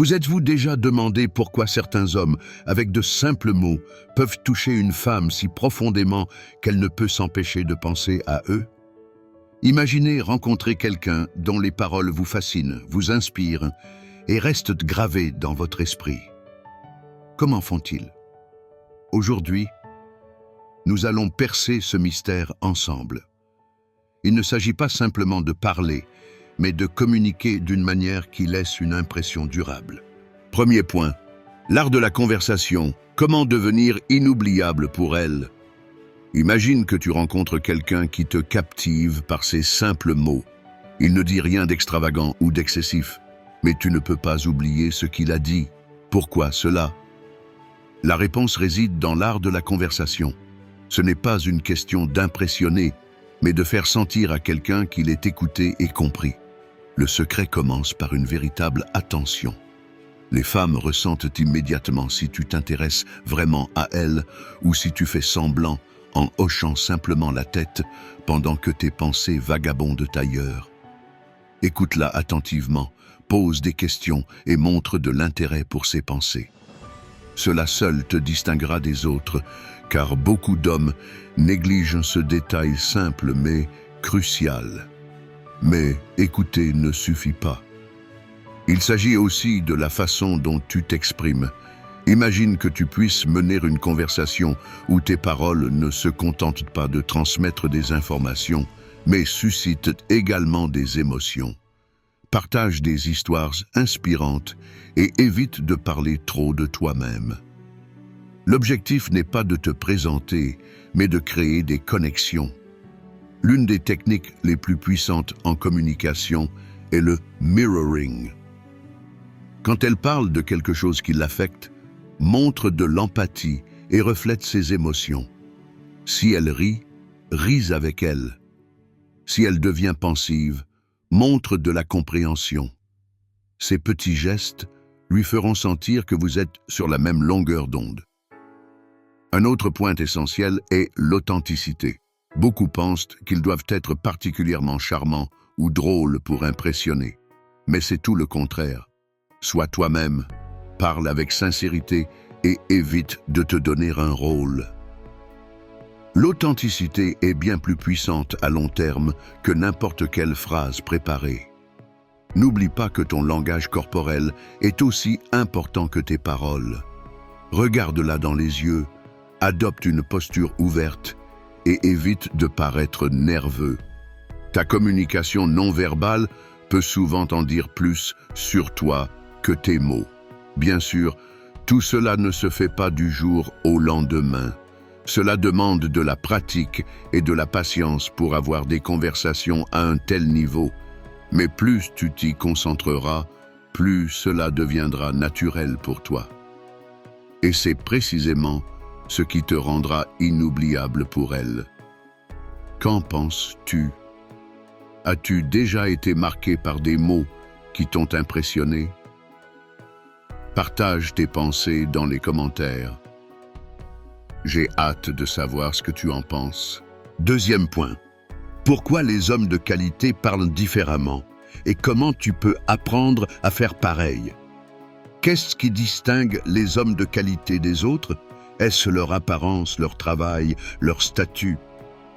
Vous êtes-vous déjà demandé pourquoi certains hommes, avec de simples mots, peuvent toucher une femme si profondément qu'elle ne peut s'empêcher de penser à eux? Imaginez rencontrer quelqu'un dont les paroles vous fascinent, vous inspirent et restent gravées dans votre esprit. Comment font-ils? Aujourd'hui, nous allons percer ce mystère ensemble. Il ne s'agit pas simplement de parler, mais de communiquer d'une manière qui laisse une impression durable. Premier point, l'art de la conversation. Comment devenir inoubliable pour elle? Imagine que tu rencontres quelqu'un qui te captive par ses simples mots. Il ne dit rien d'extravagant ou d'excessif, mais tu ne peux pas oublier ce qu'il a dit. Pourquoi cela? La réponse réside dans l'art de la conversation. Ce n'est pas une question d'impressionner, mais de faire sentir à quelqu'un qu'il est écouté et compris. Le secret commence par une véritable attention. Les femmes ressentent immédiatement si tu t'intéresses vraiment à elles ou si tu fais semblant en hochant simplement la tête pendant que tes pensées vagabondent ailleurs. Écoute-la attentivement, pose des questions et montre de l'intérêt pour ses pensées. Cela seul te distinguera des autres, car beaucoup d'hommes négligent ce détail simple mais crucial. Mais écouter ne suffit pas. Il s'agit aussi de la façon dont tu t'exprimes. Imagine que tu puisses mener une conversation où tes paroles ne se contentent pas de transmettre des informations, mais suscitent également des émotions. Partage des histoires inspirantes et évite de parler trop de toi-même. L'objectif n'est pas de te présenter, mais de créer des connexions. L'une des techniques les plus puissantes en communication est le mirroring. Quand elle parle de quelque chose qui l'affecte, montre de l'empathie et reflète ses émotions. Si elle rit, ris avec elle. Si elle devient pensive, montre de la compréhension. Ces petits gestes lui feront sentir que vous êtes sur la même longueur d'onde. Un autre point essentiel est l'authenticité. Beaucoup pensent qu'ils doivent être particulièrement charmants ou drôles pour impressionner. Mais c'est tout le contraire. Sois toi-même, parle avec sincérité et évite de te donner un rôle. L'authenticité est bien plus puissante à long terme que n'importe quelle phrase préparée. N'oublie pas que ton langage corporel est aussi important que tes paroles. Regarde-la dans les yeux, adopte une posture ouverte et évite de paraître nerveux. Ta communication non verbale peut souvent en dire plus sur toi que tes mots. Bien sûr, tout cela ne se fait pas du jour au lendemain. Cela demande de la pratique et de la patience pour avoir des conversations à un tel niveau. Mais plus tu t'y concentreras, plus cela deviendra naturel pour toi. Et c'est précisément ce qui te rendra inoubliable pour elle. Qu'en penses-tu? As-tu déjà été marqué par des mots qui t'ont impressionné? Partage tes pensées dans les commentaires. J'ai hâte de savoir ce que tu en penses. Deuxième point. Pourquoi les hommes de qualité parlent différemment et comment tu peux apprendre à faire pareil? Qu'est-ce qui distingue les hommes de qualité des autres? Est-ce leur apparence, leur travail, leur statut?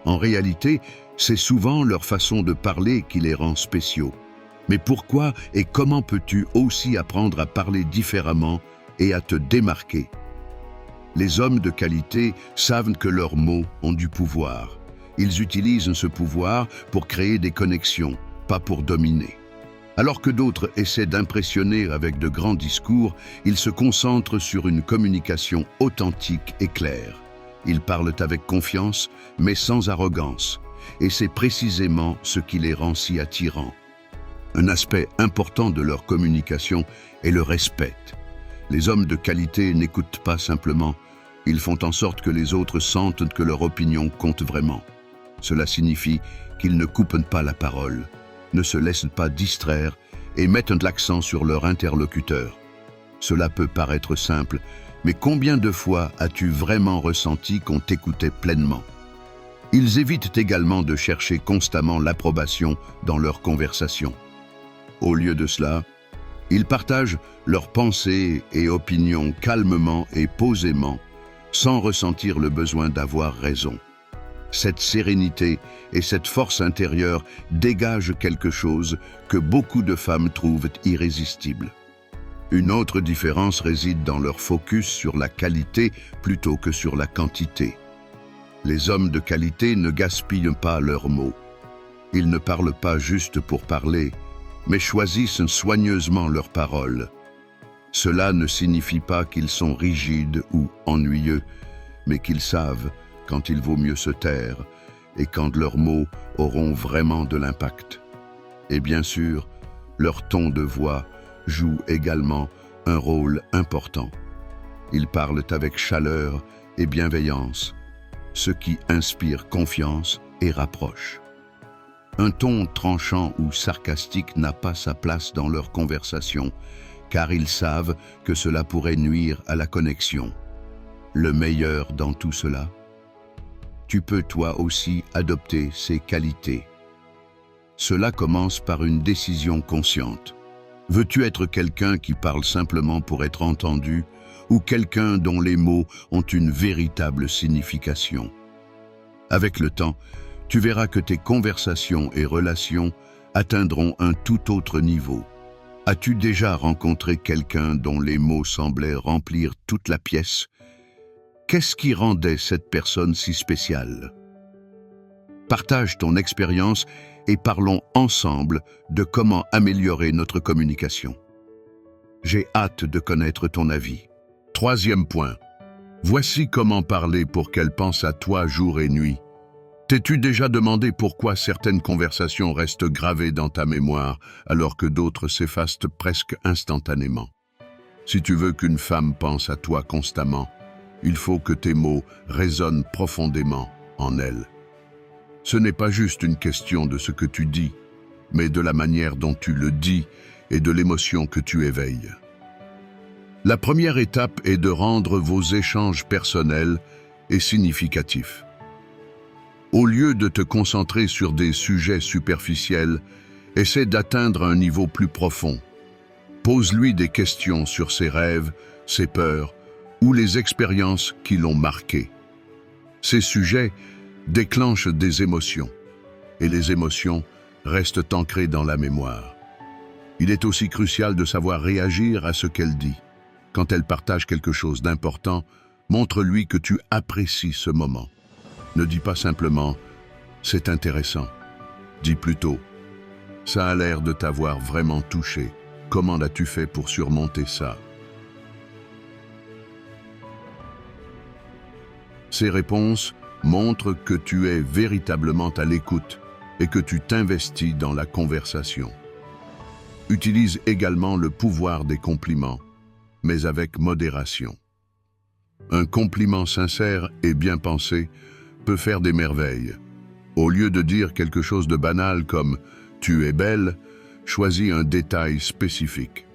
En réalité, c'est souvent leur façon de parler qui les rend spéciaux. Mais pourquoi et comment peux-tu aussi apprendre à parler différemment et à te démarquer? Les hommes de qualité savent que leurs mots ont du pouvoir. Ils utilisent ce pouvoir pour créer des connexions, pas pour dominer. Alors que d'autres essaient d'impressionner avec de grands discours, ils se concentrent sur une communication authentique et claire. Ils parlent avec confiance, mais sans arrogance. Et c'est précisément ce qui les rend si attirants. Un aspect important de leur communication est le respect. Les hommes de qualité n'écoutent pas simplement. Ils font en sorte que les autres sentent que leur opinion compte vraiment. Cela signifie qu'ils ne coupent pas la parole, ne se laissent pas distraire et mettent l'accent sur leur interlocuteur. Cela peut paraître simple, mais combien de fois as-tu vraiment ressenti qu'on t'écoutait pleinement? Ils évitent également de chercher constamment l'approbation dans leurs conversations. Au lieu de cela, Ils partagent leurs pensées et opinions calmement et posément, sans ressentir le besoin d'avoir raison. Cette sérénité et cette force intérieure dégagent quelque chose que beaucoup de femmes trouvent irrésistible. Une autre différence réside dans leur focus sur la qualité plutôt que sur la quantité. Les hommes de qualité ne gaspillent pas leurs mots. Ils ne parlent pas juste pour parler, mais choisissent soigneusement leurs paroles. Cela ne signifie pas qu'ils sont rigides ou ennuyeux, mais qu'ils savent quand il vaut mieux se taire et quand leurs mots auront vraiment de l'impact. Et bien sûr, leur ton de voix joue également un rôle important. Ils parlent avec chaleur et bienveillance, ce qui inspire confiance et rapproche. Un ton tranchant ou sarcastique n'a pas sa place dans leur conversation, car ils savent que cela pourrait nuire à la connexion. Le meilleur dans tout cela, tu peux toi aussi adopter ces qualités. Cela commence par une décision consciente. Veux-tu être quelqu'un qui parle simplement pour être entendu ou quelqu'un dont les mots ont une véritable signification? Avec le temps, tu verras que tes conversations et relations atteindront un tout autre niveau. As-tu déjà rencontré quelqu'un dont les mots semblaient remplir toute la pièce? Qu'est-ce qui rendait cette personne si spéciale? Partage ton expérience et parlons ensemble de comment améliorer notre communication. J'ai hâte de connaître ton avis. Troisième point. Voici comment parler pour qu'elle pense à toi jour et nuit. T'es-tu déjà demandé pourquoi certaines conversations restent gravées dans ta mémoire alors que d'autres s'effacent presque instantanément? Si tu veux qu'une femme pense à toi constamment, il faut que tes mots résonnent profondément en elle. Ce n'est pas juste une question de ce que tu dis, mais de la manière dont tu le dis et de l'émotion que tu éveilles. La première étape est de rendre vos échanges personnels et significatifs. Au lieu de te concentrer sur des sujets superficiels, essaie d'atteindre un niveau plus profond. Pose-lui des questions sur ses rêves, ses peurs ou les expériences qui l'ont marqué. Ces sujets déclenchent des émotions, et les émotions restent ancrées dans la mémoire. Il est aussi crucial de savoir réagir à ce qu'elle dit. Quand elle partage quelque chose d'important, montre-lui que tu apprécies ce moment. Ne dis pas simplement « c'est intéressant ». Dis plutôt « ça a l'air de t'avoir vraiment touché. Comment l'as-tu fait pour surmonter ça ?» Ces réponses montrent que tu es véritablement à l'écoute et que tu t'investis dans la conversation. Utilise également le pouvoir des compliments, mais avec modération. Un compliment sincère et bien pensé peut faire des merveilles. Au lieu de dire quelque chose de banal comme « tu es belle », choisis un détail spécifique.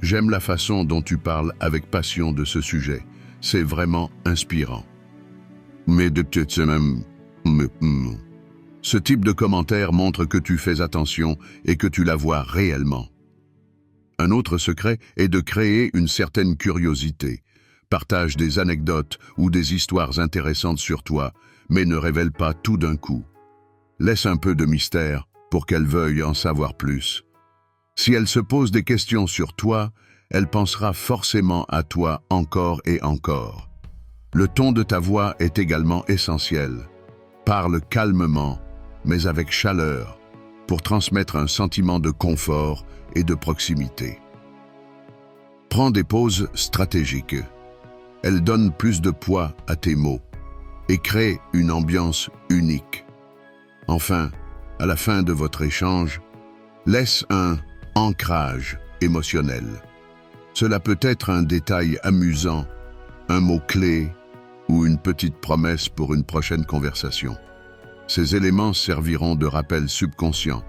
J'aime la façon dont tu parles avec passion de ce sujet. C'est vraiment inspirant. Mais de peut-être même... Ce type de commentaire montre que tu fais attention et que tu la vois réellement. Un autre secret est de créer une certaine curiosité. Partage des anecdotes ou des histoires intéressantes sur toi, mais ne révèle pas tout d'un coup. Laisse un peu de mystère pour qu'elle veuille en savoir plus. Si elle se pose des questions sur toi, elle pensera forcément à toi encore et encore. Le ton de ta voix est également essentiel. Parle calmement, mais avec chaleur, pour transmettre un sentiment de confort et de proximité. Prends des pauses stratégiques. Elles donnent plus de poids à tes mots et créent une ambiance unique. Enfin, à la fin de votre échange, laisse un ancrage émotionnel. Cela peut être un détail amusant, un mot-clé ou une petite promesse pour une prochaine conversation. Ces éléments serviront de rappel subconscient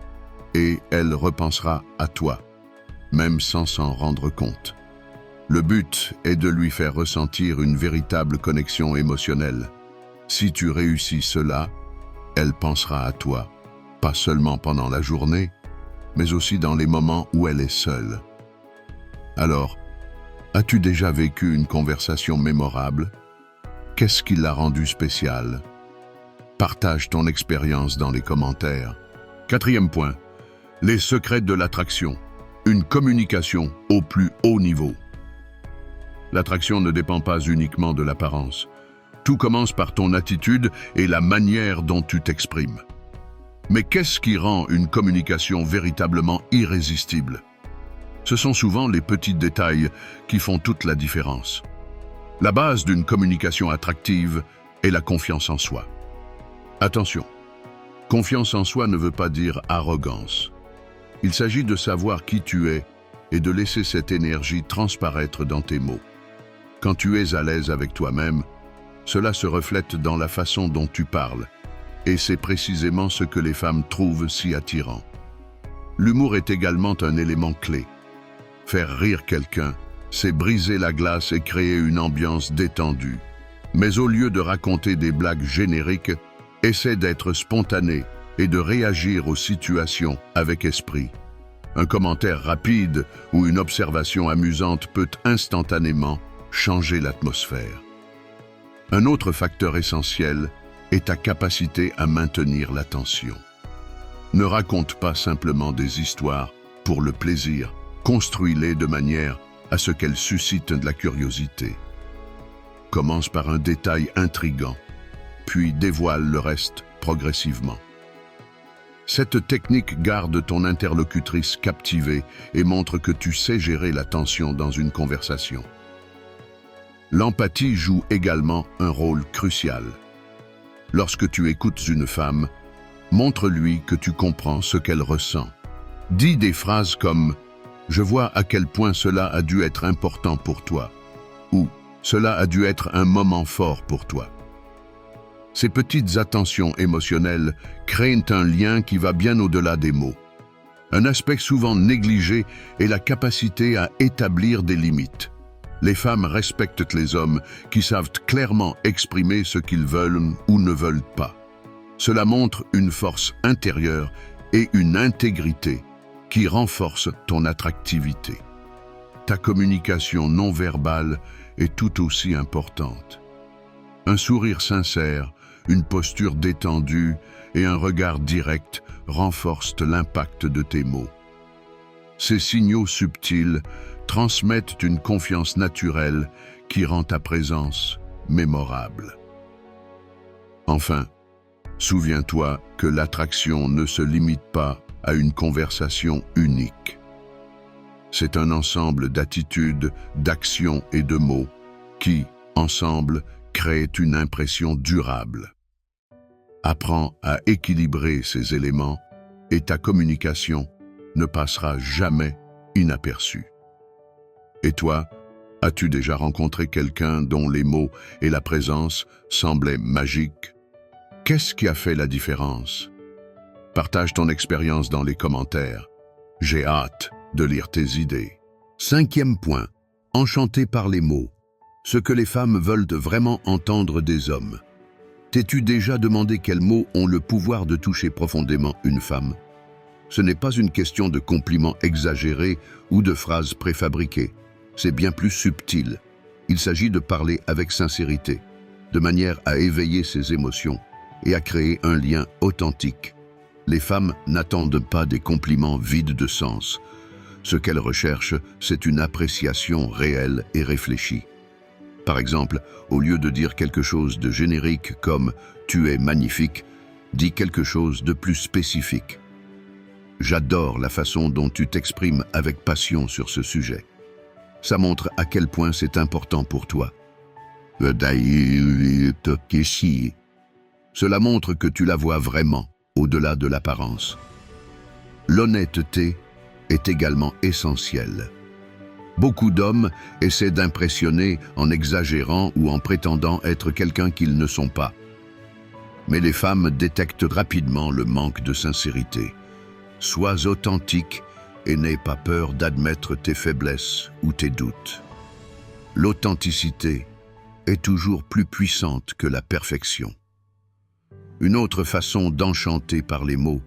et elle repensera à toi, même sans s'en rendre compte. Le but est de lui faire ressentir une véritable connexion émotionnelle. Si tu réussis cela, elle pensera à toi, pas seulement pendant la journée, mais aussi dans les moments où elle est seule. Alors, as-tu déjà vécu une conversation mémorable? Qu'est-ce qui l'a rendue spéciale? Partage ton expérience dans les commentaires. 4e point, les secrets de l'attraction. Une communication au plus haut niveau. L'attraction ne dépend pas uniquement de l'apparence. Tout commence par ton attitude et la manière dont tu t'exprimes. Mais qu'est-ce qui rend une communication véritablement irrésistible? Ce sont souvent les petits détails qui font toute la différence. La base d'une communication attractive est la confiance en soi. Attention, confiance en soi ne veut pas dire arrogance. Il s'agit de savoir qui tu es et de laisser cette énergie transparaître dans tes mots. Quand tu es à l'aise avec toi-même, cela se reflète dans la façon dont tu parles, et c'est précisément ce que les femmes trouvent si attirant. L'humour est également un élément clé. Faire rire quelqu'un, c'est briser la glace et créer une ambiance détendue. Mais au lieu de raconter des blagues génériques, essaie d'être spontané et de réagir aux situations avec esprit. Un commentaire rapide ou une observation amusante peut instantanément changer l'atmosphère. Un autre facteur essentiel est ta capacité à maintenir l'attention. Ne raconte pas simplement des histoires pour le plaisir, construis-les de manière à ce qu'elles suscitent de la curiosité. Commence par un détail intrigant, puis dévoile le reste progressivement. Cette technique garde ton interlocutrice captivée et montre que tu sais gérer la tension dans une conversation. L'empathie joue également un rôle crucial. Lorsque tu écoutes une femme, montre-lui que tu comprends ce qu'elle ressent. Dis des phrases comme « Je vois à quel point cela a dû être important pour toi » ou « Cela a dû être un moment fort pour toi ». Ces petites attentions émotionnelles créent un lien qui va bien au-delà des mots. Un aspect souvent négligé est la capacité à établir des limites. Les femmes respectent les hommes qui savent clairement exprimer ce qu'ils veulent ou ne veulent pas. Cela montre une force intérieure et une intégrité qui renforcent ton attractivité. Ta communication non verbale est tout aussi importante. Un sourire sincère, une posture détendue et un regard direct renforcent l'impact de tes mots. Ces signaux subtils transmettent une confiance naturelle qui rend ta présence mémorable. Enfin, souviens-toi que l'attraction ne se limite pas à une conversation unique. C'est un ensemble d'attitudes, d'actions et de mots qui, ensemble, créent une impression durable. Apprends à équilibrer ces éléments et ta communication ne passera jamais inaperçue. Et toi, as-tu déjà rencontré quelqu'un dont les mots et la présence semblaient magiques? Qu'est-ce qui a fait la différence? Partage ton expérience dans les commentaires. J'ai hâte de lire tes idées. 5e point, enchanté par les mots. Ce que les femmes veulent vraiment entendre des hommes. T'es-tu déjà demandé quels mots ont le pouvoir de toucher profondément une femme? Ce n'est pas une question de compliments exagérés ou de phrases préfabriquées. C'est bien plus subtil. Il s'agit de parler avec sincérité, de manière à éveiller ses émotions et à créer un lien authentique. Les femmes n'attendent pas des compliments vides de sens. Ce qu'elles recherchent, c'est une appréciation réelle et réfléchie. Par exemple, au lieu de dire quelque chose de générique comme « tu es magnifique », dis quelque chose de plus spécifique. J'adore la façon dont tu t'exprimes avec passion sur ce sujet. Ça montre à quel point c'est important pour toi. Cela montre que tu la vois vraiment, au-delà de l'apparence. L'honnêteté est également essentielle. Beaucoup d'hommes essaient d'impressionner en exagérant ou en prétendant être quelqu'un qu'ils ne sont pas. Mais les femmes détectent rapidement le manque de sincérité. Sois authentique et n'aie pas peur d'admettre tes faiblesses ou tes doutes. L'authenticité est toujours plus puissante que la perfection. Une autre façon d'enchanter par les mots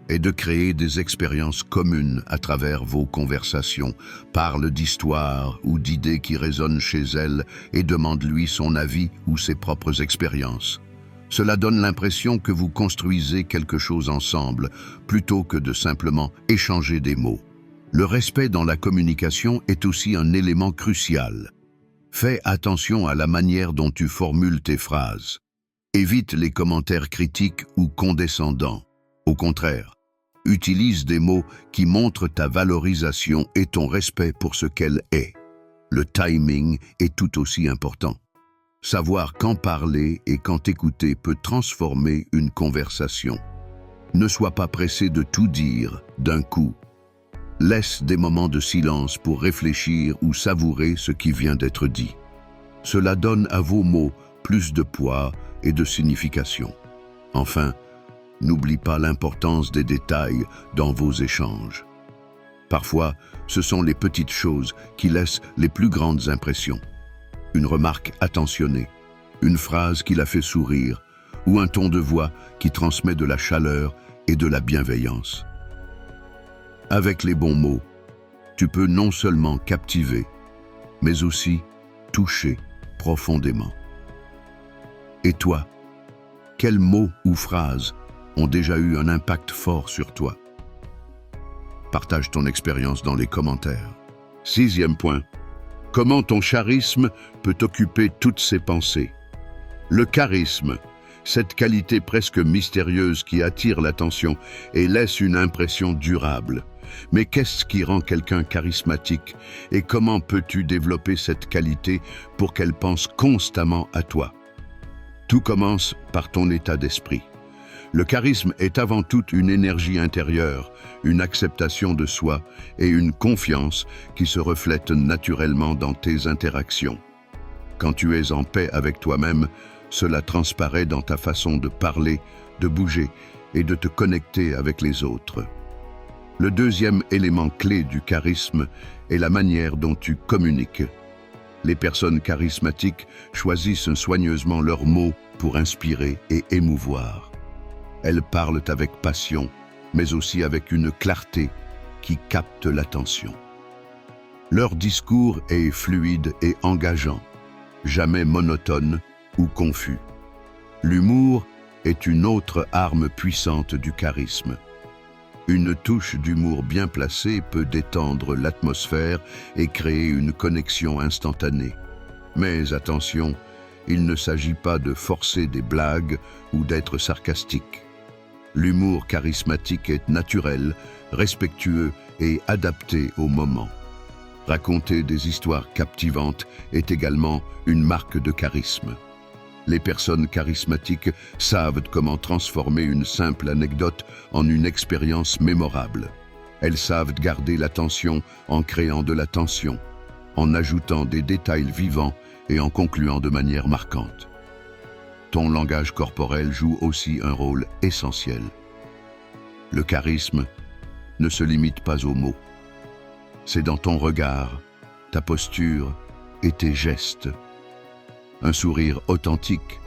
est de créer des expériences communes à travers vos conversations. Parle d'histoires ou d'idées qui résonnent chez elle et demande-lui son avis ou ses propres expériences. Cela donne l'impression que vous construisez quelque chose ensemble, plutôt que de simplement échanger des mots. Le respect dans la communication est aussi un élément crucial. Fais attention à la manière dont tu formules tes phrases. Évite les commentaires critiques ou condescendants. Au contraire, utilise des mots qui montrent ta valorisation et ton respect pour ce qu'elle est. Le timing est tout aussi important. Savoir quand parler et quand écouter peut transformer une conversation. Ne sois pas pressé de tout dire d'un coup. Laisse des moments de silence pour réfléchir ou savourer ce qui vient d'être dit. Cela donne à vos mots plus de poids et de signification. Enfin, n'oublie pas l'importance des détails dans vos échanges. Parfois, ce sont les petites choses qui laissent les plus grandes impressions. Une remarque attentionnée, une phrase qui la fait sourire, ou un ton de voix qui transmet de la chaleur et de la bienveillance. Avec les bons mots, tu peux non seulement captiver, mais aussi toucher profondément. Et toi, quels mots ou phrases ont déjà eu un impact fort sur toi? Partage ton expérience dans les commentaires. 6e point. Comment ton charisme peut occuper toutes ses pensées? Le charisme, cette qualité presque mystérieuse qui attire l'attention et laisse une impression durable. Mais qu'est-ce qui rend quelqu'un charismatique et comment peux-tu développer cette qualité pour qu'elle pense constamment à toi? Tout commence par ton état d'esprit. Le charisme est avant tout une énergie intérieure, une acceptation de soi et une confiance qui se reflètent naturellement dans tes interactions. Quand tu es en paix avec toi-même, cela transparaît dans ta façon de parler, de bouger et de te connecter avec les autres. Le deuxième élément clé du charisme est la manière dont tu communiques. Les personnes charismatiques choisissent soigneusement leurs mots pour inspirer et émouvoir. Elles parlent avec passion, mais aussi avec une clarté qui capte l'attention. Leur discours est fluide et engageant, jamais monotone ou confus. L'humour est une autre arme puissante du charisme. Une touche d'humour bien placée peut détendre l'atmosphère et créer une connexion instantanée. Mais attention, il ne s'agit pas de forcer des blagues ou d'être sarcastique. L'humour charismatique est naturel, respectueux et adapté au moment. Raconter des histoires captivantes est également une marque de charisme. Les personnes charismatiques savent comment transformer une simple anecdote en une expérience mémorable. Elles savent garder l'attention en créant de la tension, en ajoutant des détails vivants et en concluant de manière marquante. Ton langage corporel joue aussi un rôle essentiel. Le charisme ne se limite pas aux mots. C'est dans ton regard, ta posture et tes gestes. Un sourire authentique,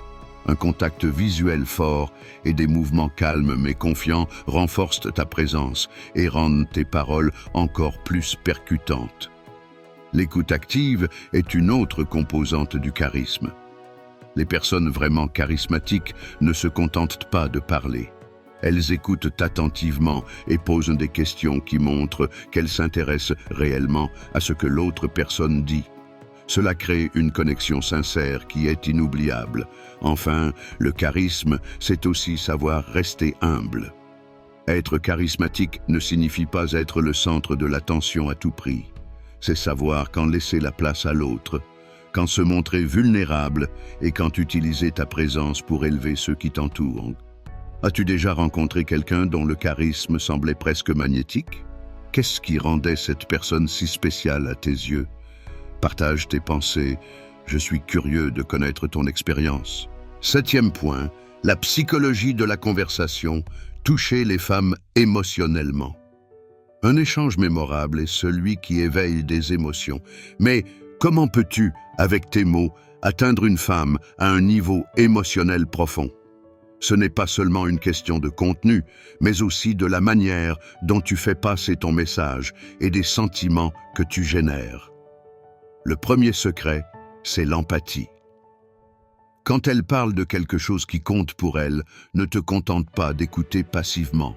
un contact visuel fort et des mouvements calmes mais confiants renforcent ta présence et rendent tes paroles encore plus percutantes. L'écoute active est une autre composante du charisme. Les personnes vraiment charismatiques ne se contentent pas de parler. Elles écoutent attentivement et posent des questions qui montrent qu'elles s'intéressent réellement à ce que l'autre personne dit. Cela crée une connexion sincère qui est inoubliable. Enfin, le charisme, c'est aussi savoir rester humble. Être charismatique ne signifie pas être le centre de l'attention à tout prix. C'est savoir quand laisser la place à l'autre, quand se montrer vulnérable et quand utiliser ta présence pour élever ceux qui t'entourent. As-tu déjà rencontré quelqu'un dont le charisme semblait presque magnétique? Qu'est-ce qui rendait cette personne si spéciale à tes yeux? Partage tes pensées, je suis curieux de connaître ton expérience. 7e point, la psychologie de la conversation, toucher les femmes émotionnellement. Un échange mémorable est celui qui éveille des émotions. Mais comment peux-tu, avec tes mots, atteindre une femme à un niveau émotionnel profond? Ce n'est pas seulement une question de contenu, mais aussi de la manière dont tu fais passer ton message et des sentiments que tu génères. Le premier secret, c'est l'empathie. Quand elle parle de quelque chose qui compte pour elle, ne te contente pas d'écouter passivement.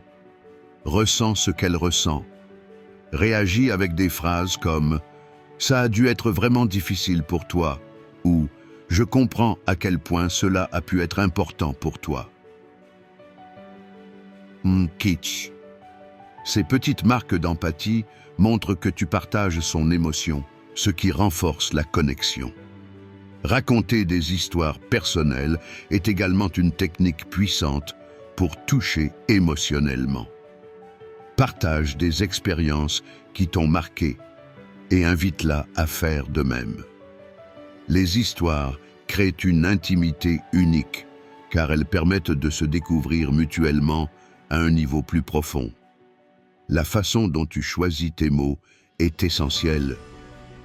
Ressens ce qu'elle ressent. Réagis avec des phrases comme « Ça a dû être vraiment difficile pour toi » ou « Je comprends à quel point cela a pu être important pour toi ». Kitsch. Ces petites marques d'empathie montrent que tu partages son émotion, ce qui renforce la connexion. Raconter des histoires personnelles est également une technique puissante pour toucher émotionnellement. Partage des expériences qui t'ont marqué et invite-la à faire de même. Les histoires créent une intimité unique car elles permettent de se découvrir mutuellement à un niveau plus profond. La façon dont tu choisis tes mots est essentielle.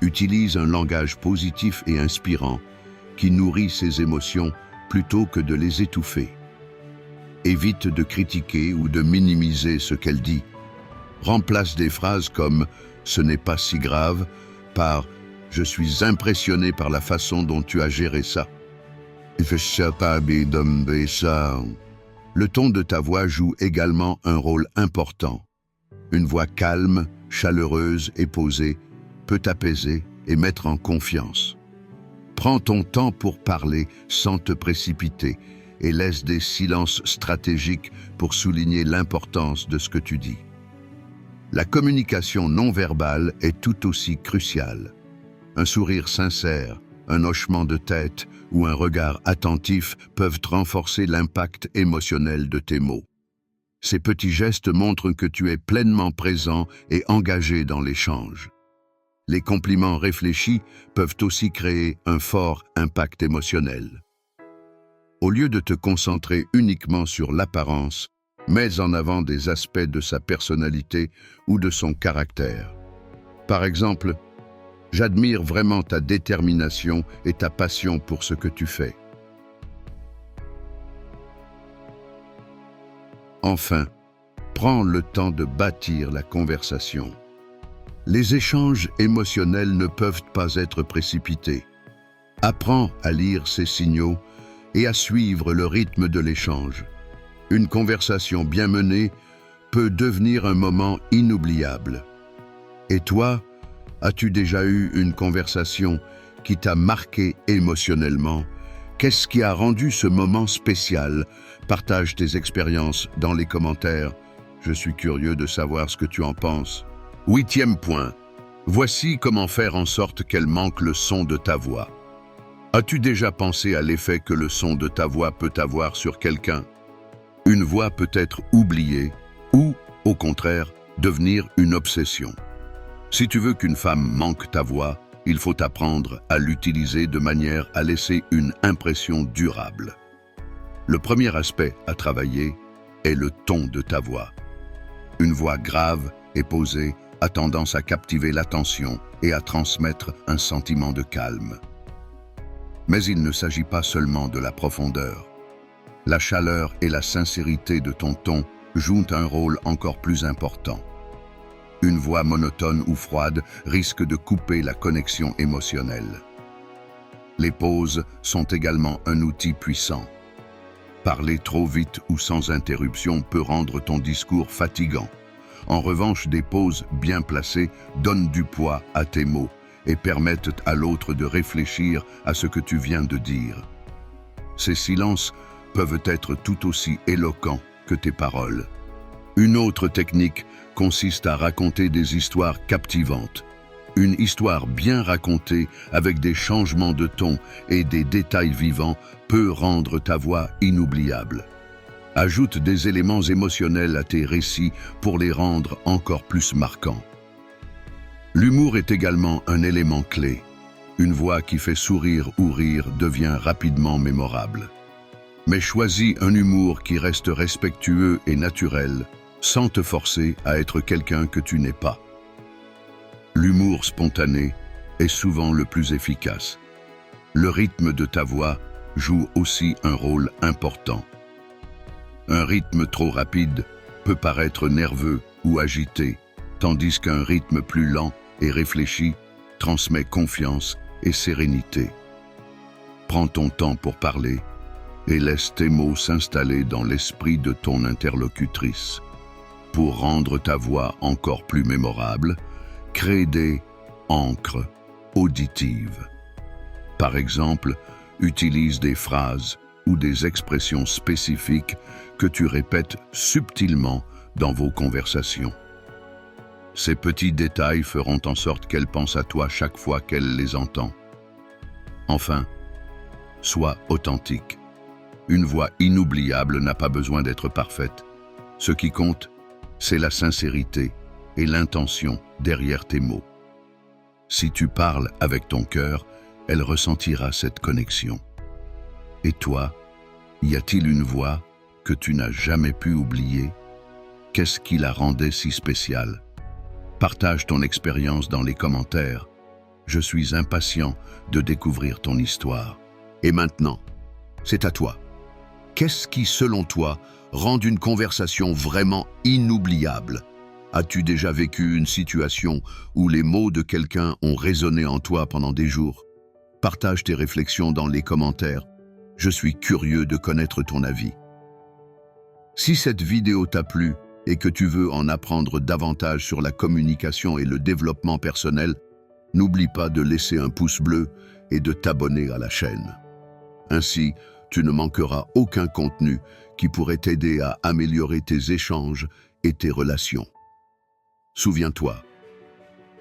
Utilise un langage positif et inspirant qui nourrit ses émotions plutôt que de les étouffer. Évite de critiquer ou de minimiser ce qu'elle dit. Remplace des phrases comme « ce n'est pas si grave » par « je suis impressionné par la façon dont tu as géré ça ». Le ton de ta voix joue également un rôle important. Une voix calme, chaleureuse et posée peut t'apaiser et mettre en confiance. Prends ton temps pour parler sans te précipiter et laisse des silences stratégiques pour souligner l'importance de ce que tu dis. La communication non verbale est tout aussi cruciale. Un sourire sincère, un hochement de tête ou un regard attentif peuvent renforcer l'impact émotionnel de tes mots. Ces petits gestes montrent que tu es pleinement présent et engagé dans l'échange. Les compliments réfléchis peuvent aussi créer un fort impact émotionnel. Au lieu de te concentrer uniquement sur l'apparence, mets en avant des aspects de sa personnalité ou de son caractère. Par exemple, « J'admire vraiment ta détermination et ta passion pour ce que tu fais. » Enfin, prends le temps de bâtir la conversation. Les échanges émotionnels ne peuvent pas être précipités. Apprends à lire ces signaux et à suivre le rythme de l'échange. Une conversation bien menée peut devenir un moment inoubliable. Et toi, as-tu déjà eu une conversation qui t'a marqué émotionnellement? Qu'est-ce qui a rendu ce moment spécial? Partage tes expériences dans les commentaires. Je suis curieux de savoir ce que tu en penses. 8e point. Voici comment faire en sorte qu'elle manque le son de ta voix. As-tu déjà pensé à l'effet que le son de ta voix peut avoir sur quelqu'un? Une voix peut être oubliée ou, au contraire, devenir une obsession. Si tu veux qu'une femme manque ta voix, il faut apprendre à l'utiliser de manière à laisser une impression durable. Le premier aspect à travailler est le ton de ta voix. Une voix grave et posée a tendance à captiver l'attention et à transmettre un sentiment de calme. Mais il ne s'agit pas seulement de la profondeur. La chaleur et la sincérité de ton ton jouent un rôle encore plus important. Une voix monotone ou froide risque de couper la connexion émotionnelle. Les pauses sont également un outil puissant. Parler trop vite ou sans interruption peut rendre ton discours fatigant. En revanche, des pauses bien placées donnent du poids à tes mots et permettent à l'autre de réfléchir à ce que tu viens de dire. Ces silences peuvent être tout aussi éloquents que tes paroles. Une autre technique consiste à raconter des histoires captivantes. Une histoire bien racontée avec des changements de ton et des détails vivants peut rendre ta voix inoubliable. Ajoute des éléments émotionnels à tes récits pour les rendre encore plus marquants. L'humour est également un élément clé. Une voix qui fait sourire ou rire devient rapidement mémorable. Mais choisis un humour qui reste respectueux et naturel, sans te forcer à être quelqu'un que tu n'es pas. L'humour spontané est souvent le plus efficace. Le rythme de ta voix joue aussi un rôle important. Un rythme trop rapide peut paraître nerveux ou agité, tandis qu'un rythme plus lent et réfléchi transmet confiance et sérénité. Prends ton temps pour parler et laisse tes mots s'installer dans l'esprit de ton interlocutrice. Pour rendre ta voix encore plus mémorable, crée des ancres auditives. Par exemple, utilise des phrases ou des expressions spécifiques que tu répètes subtilement dans vos conversations. Ces petits détails feront en sorte qu'elle pense à toi chaque fois qu'elle les entend. Enfin, sois authentique. Une voix inoubliable n'a pas besoin d'être parfaite. Ce qui compte, c'est la sincérité et l'intention derrière tes mots. Si tu parles avec ton cœur, elle ressentira cette connexion. Et toi, y a-t-il une voix que tu n'as jamais pu oublier? Qu'est-ce qui la rendait si spéciale? Partage ton expérience dans les commentaires. Je suis impatient de découvrir ton histoire. Et maintenant, c'est à toi. Qu'est-ce qui, selon toi, rend une conversation vraiment inoubliable? As-tu déjà vécu une situation où les mots de quelqu'un ont résonné en toi pendant des jours? Partage tes réflexions dans les commentaires. Je suis curieux de connaître ton avis. Si cette vidéo t'a plu et que tu veux en apprendre davantage sur la communication et le développement personnel, n'oublie pas de laisser un pouce bleu et de t'abonner à la chaîne. Ainsi, tu ne manqueras aucun contenu qui pourrait t'aider à améliorer tes échanges et tes relations. Souviens-toi,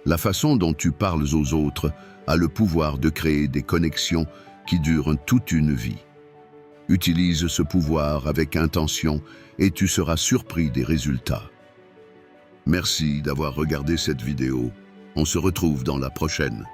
la façon dont tu parles aux autres a le pouvoir de créer des connexions qui durent toute une vie. Utilise ce pouvoir avec intention et tu seras surpris des résultats. Merci d'avoir regardé cette vidéo. On se retrouve dans la prochaine.